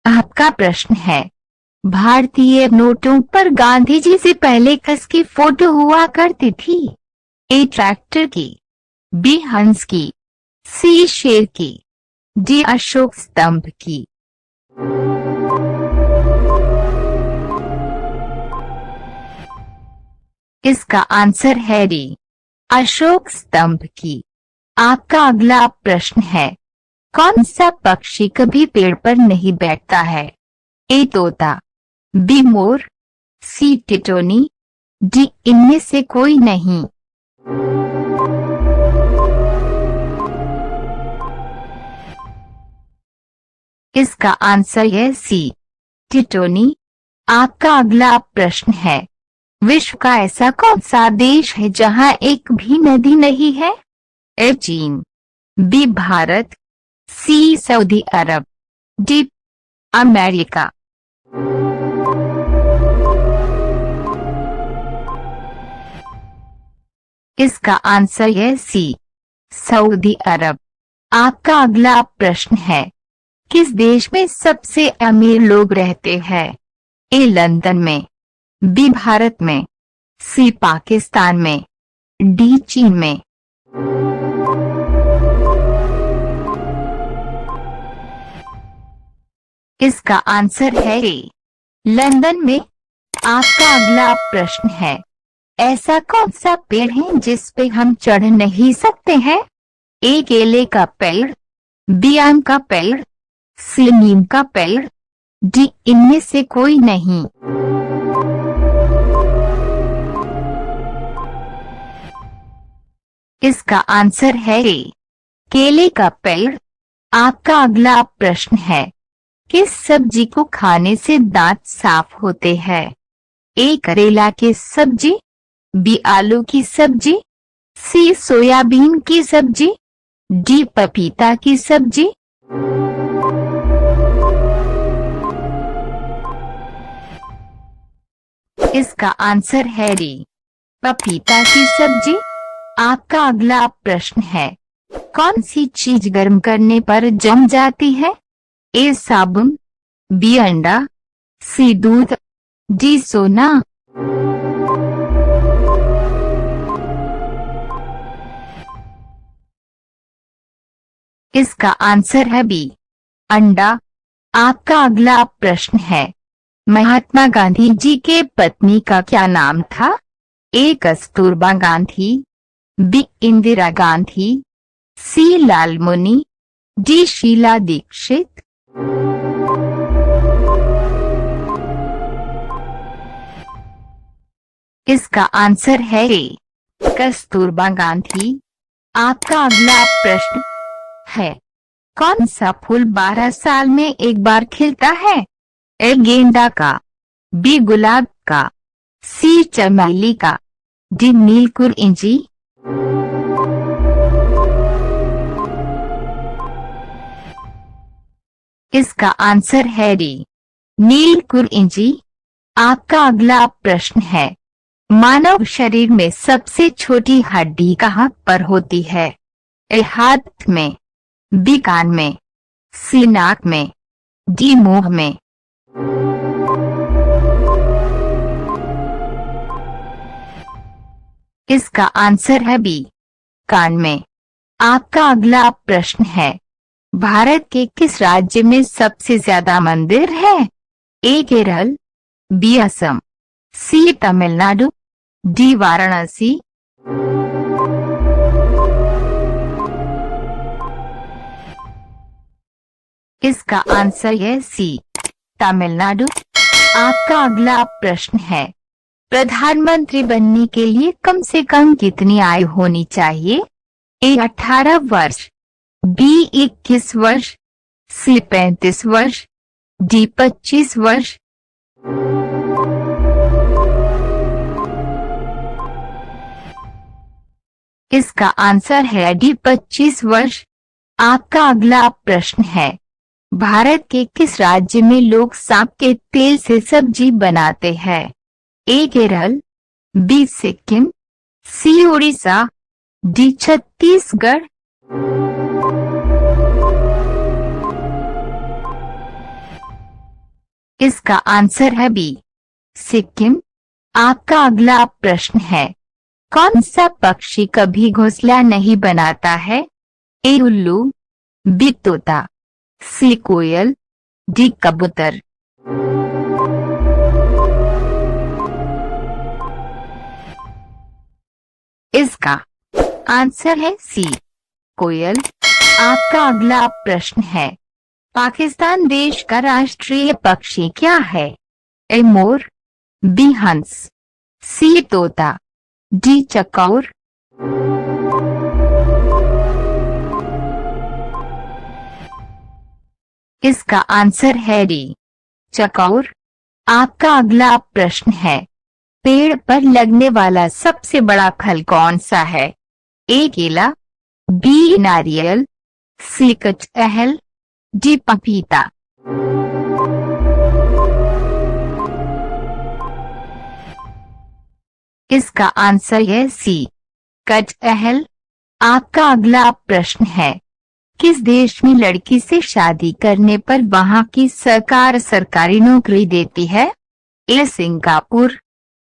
आपका प्रश्न है, भारतीय नोटों पर गांधी जी से पहले किसकी फोटो हुआ करती थी? ए ट्रैक्टर की, बी हंस की, सी शेर की, डी अशोक स्तंभ की। इसका आंसर है डी, अशोक स्तंभ की। आपका अगला प्रश्न है, कौन सा पक्षी कभी पेड़ पर नहीं बैठता है? ए तोता, बी मोर, सी टिटोनी, डी इनमें से कोई नहीं। इसका आंसर है सी, टिटोनी। आपका अगला प्रश्न है, विश्व का ऐसा कौन सा देश है जहां एक भी नदी नहीं है? ए चीन, बी भारत, सी सऊदी अरब, डी अमेरिका। इसका आंसर है सी, सऊदी अरब। आपका अगला प्रश्न है, किस देश में सबसे अमीर लोग रहते हैं? ए लंदन में, बी भारत में, सी पाकिस्तान में, डी चीन में। इसका आंसर है ए, लंदन में। आपका अगला प्रश्न है, ऐसा कौन सा पेड़ है जिस पे हम चढ़ नहीं सकते हैं? ए केले का पेड़, बी आम का पेड़, सी नीम का पेड़, डी इनमें से कोई नहीं। इसका आंसर है ए, केले का पेड़। आपका अगला प्रश्न है, किस सब्जी को खाने से दांत साफ होते हैं? ए करेला की सब्जी, बी आलू की सब्जी, सी सोयाबीन की सब्जी, डी पपीता की सब्जी। इसका आंसर है डी, पपीता की सब्जी। आपका अगला प्रश्न है, कौन सी चीज गर्म करने पर जम जाती है? ए साबुन, बी अंडा, सी दूध, डी सोना। इसका आंसर है बी, अंडा। आपका अगला प्रश्न है, महात्मा गांधी जी के पत्नी का क्या नाम था? ए कस्तूरबा गांधी, बी इंदिरा गांधी, सी लालमुनी, डी शीला दीक्षित। इसका आंसर है ए, कस्तूरबा गांधी। आपका अगला प्रश्न है, कौन सा फूल 12 साल में एक बार खिलता है? ए गेंदा का, बी गुलाब का, सी चमेली का, डी नीलकुरिंजी। इसका आंसर है डी, नीलकुरिंजी। आपका अगला प्रश्न है, मानव शरीर में सबसे छोटी हड्डी कहाँ पर होती है? ए हाथ में, बी कान में, सी नाक में, डी मुंह में। इसका आंसर है बी, कान में। आपका अगला प्रश्न है, भारत के किस राज्य में सबसे ज्यादा मंदिर है? ए केरल, बी असम, सी तमिलनाडु, डी वाराणसी। इसका आंसर है सी, तमिलनाडु। आपका अगला प्रश्न है, प्रधानमंत्री बनने के लिए कम से कम कितनी आयु होनी चाहिए? ए 18 वर्ष, बी 21 वर्ष, सी 35 वर्ष, डी 25 वर्ष। इसका आंसर है डी 25 वर्ष। आपका अगला प्रश्न है, भारत के किस राज्य में लोग सांप के तेल से सब्जी बनाते हैं? ए केरल, बी सिक्किम, सी उड़ीसा, डी छत्तीसगढ़। इसका आंसर है बी, सिक्किम। आपका अगला प्रश्न है, कौन सा पक्षी कभी घोंसला नहीं बनाता है? ए उल्लू, बी तोता, सी कोयल, डी कबूतर। इसका आंसर है सी, कोयल। आपका अगला प्रश्न है, पाकिस्तान देश का राष्ट्रीय पक्षी क्या है? ए मोर, बी हंस, सी तोता, डी चकौर। इसका आंसर है डी, चकौर। आपका अगला प्रश्न है, पेड़ पर लगने वाला सबसे बड़ा फल कौन सा है? ए केला, बी नारियल, सी कटहल, डी पपीता। इसका आंसर है सी, कटहल। आपका अगला प्रश्न है, किस देश में लड़की से शादी करने पर वहां की सरकार सरकारी नौकरी देती है? ए सिंगापुर,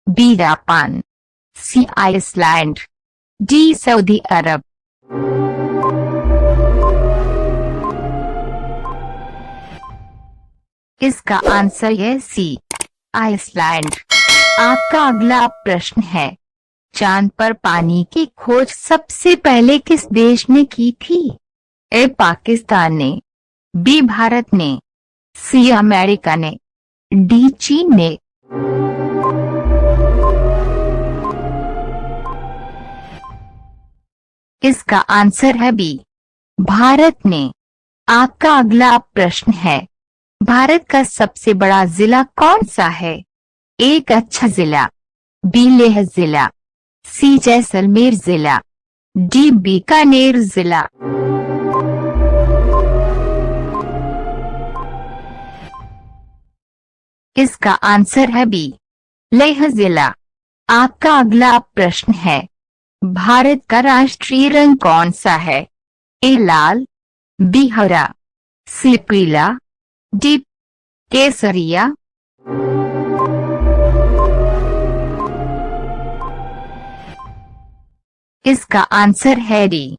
बी जापान, सी आइसलैंड, डी सऊदी अरब। इसका आंसर है सी, आइसलैंड। आपका अगला प्रश्न है, चांद पर पानी की खोज सबसे पहले किस देश ने की थी? ए पाकिस्तान ने, बी भारत ने, सी अमेरिका ने, डी चीन ने। इसका आंसर है बी, भारत ने। आपका अगला प्रश्न है, भारत का सबसे बड़ा जिला कौन सा है? ए कच्छ जिला, बी लेह जिला, सी जैसलमेर जिला, डी बीकानेर जिला। इसका आंसर है बी, लेह जिला। आपका अगला प्रश्न है, भारत का राष्ट्रीय रंग कौन सा है? ए लाल, बी हरा, सी पीला, डी केसरिया। इसका आंसर है डी,